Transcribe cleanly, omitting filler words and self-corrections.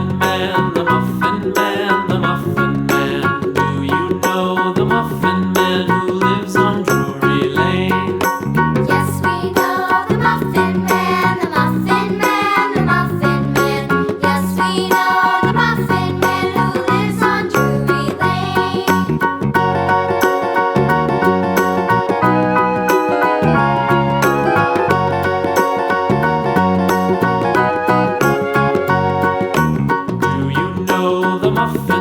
Muffin Man, the Muffin Man, the Muffin Man. Do you know the Muffin Man who lives on Drury Lane? Yes, we know the Muffin Man, the Muffin Man, the Muffin Man. Yes, we know the Muffin Man who lives on Drury Lane. Do you know the Muffin